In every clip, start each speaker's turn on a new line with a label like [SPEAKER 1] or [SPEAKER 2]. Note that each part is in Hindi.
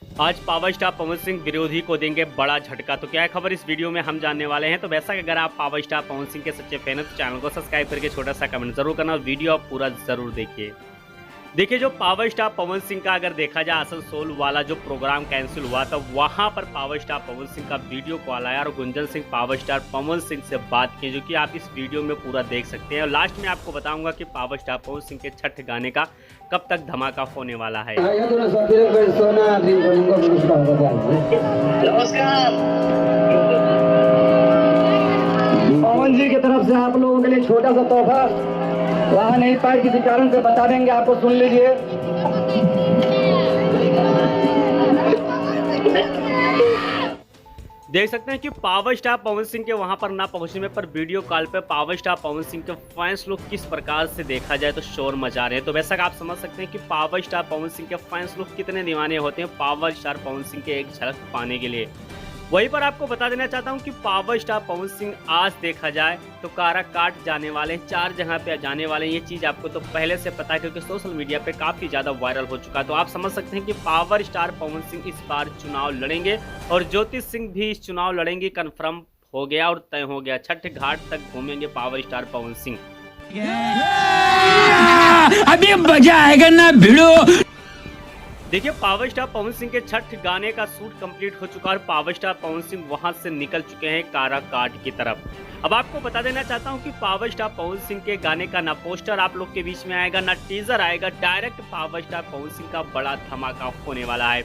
[SPEAKER 1] आज पावर स्टार पवन सिंह विरोधी को देंगे बड़ा झटका। तो क्या है खबर, इस वीडियो में हम जानने वाले हैं। तो वैसा कि अगर आप पावर स्टार पवन सिंह के सच्चे फैन हैं तो चैनल को सब्सक्राइब करके छोटा सा कमेंट जरूर करना और वीडियो आप पूरा जरूर देखिए। देखिए, जो पावर स्टार पवन सिंह का अगर देखा जाए आसनसोल वाला जो प्रोग्राम कैंसिल हुआ था, वहां पर पावर स्टार पवन सिंह का वीडियो कॉल आया और गुंजन सिंह पावर स्टार पवन सिंह से बात की, जो कि आप इस वीडियो में पूरा देख सकते हैं। और लास्ट में आपको बताऊंगा कि पावर स्टार पवन सिंह के छठ गाने का कब तक धमाका होने वाला है।
[SPEAKER 2] पवन जी की तरफ से आप लोगों के लिए छोटा सा तोहफा, वहाँ नहीं पाए किसी कारण से बता देंगे आपको, सुन लीजिए।
[SPEAKER 1] देख सकते हैं कि पावर स्टार पवन सिंह के वहां पर ना पहुंचने पर वीडियो कॉल पे पावर स्टार पवन सिंह के फैंस लोग किस प्रकार से देखा जाए तो शोर मचा रहे हैं। तो वैसा आप समझ सकते हैं कि पावर स्टार पवन सिंह के फैंस लोग कितने दीवाने होते हैं पावर स्टार पवन सिंह के एक झलक पाने के लिए। वहीं पर आपको बता देना चाहता हूं कि पावर स्टार पवन सिंह आज देखा जाए तो काराकाट जाने वाले हैं, 4 जगह पे जाने वाले हैं। ये चीज आपको तो पहले से पता है क्योंकि सोशल मीडिया पे काफी ज्यादा वायरल हो चुका है। तो आप समझ सकते हैं कि पावर स्टार पवन सिंह इस बार चुनाव लड़ेंगे और ज्योति सिंह भी इस चुनाव लड़ेंगे, कन्फर्म हो गया और तय हो गया। छठ घाट तक घूमेंगे पावर स्टार पवन सिंह।
[SPEAKER 3] अभी मजा आएगा ना भिड़ो।
[SPEAKER 1] देखिए, पावर स्टार पवन सिंह के छठ गाने का शूट कंप्लीट हो चुका है और पावर स्टार पवन सिंह वहां से निकल चुके हैं काराकाट की तरफ। अब आपको बता देना चाहता हूं कि पावर स्टार पवन सिंह के गाने का ना पोस्टर आप लोग के बीच में आएगा, ना टीजर आएगा, direct power star Pawan Singh का बड़ा धमाका होने वाला है।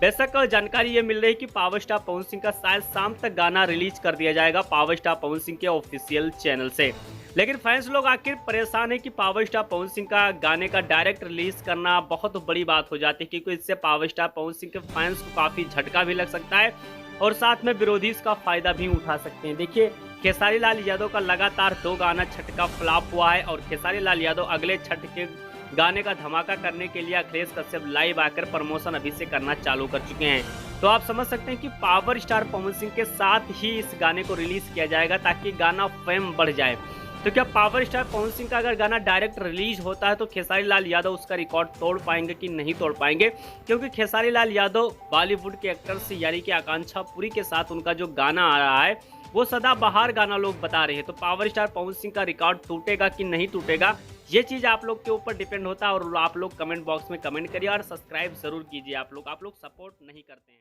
[SPEAKER 1] बेशक जानकारी ये मिल रही है कि पावर स्टार पवन सिंह का शायद शाम तक गाना रिलीज कर दिया जाएगा पावर स्टार पवन सिंह के ऑफिशियल चैनल से। लेकिन फैंस लोग आखिर परेशान है कि पावर स्टार पवन सिंह का गाने का डायरेक्ट रिलीज करना बहुत बड़ी बात हो जाती है, क्योंकि इससे पावर स्टार पवन सिंह के फैंस को काफी झटका भी लग सकता है और साथ में विरोधी इसका फायदा भी उठा सकते हैं। देखिए, खेसारी लाल यादव का लगातार 2 गाना छठ का फ्लॉप हुआ है और खेसारी लाल यादव अगले छठ के गाने का धमाका करने के लिए अखिलेश कश्यप लाइव आकर प्रमोशन अभी से करना चालू कर चुके हैं। तो आप समझ सकते हैं कि पावर स्टार पवन सिंह के साथ ही इस गाने को रिलीज किया जाएगा ताकि गाना फेम बढ़ जाए। तो क्या पावर स्टार पवन सिंह का अगर गाना डायरेक्ट रिलीज होता है तो खेसारी लाल यादव उसका रिकॉर्ड तोड़ पाएंगे कि नहीं तोड़ पाएंगे? क्योंकि खेसारी लाल यादव बॉलीवुड के एक्टर्स यानी कि आकांक्षा पुरी के साथ उनका जो गाना आ रहा है वो सदाबहार गाना लोग बता रहे हैं। तो पावर स्टार पवन सिंह का रिकॉर्ड टूटेगा कि नहीं टूटेगा, ये चीज़ आप लोग के ऊपर डिपेंड होता है। और आप लोग कमेंट बॉक्स में कमेंट करिए और सब्सक्राइब जरूर कीजिए। आप लोग सपोर्ट नहीं करते हैं।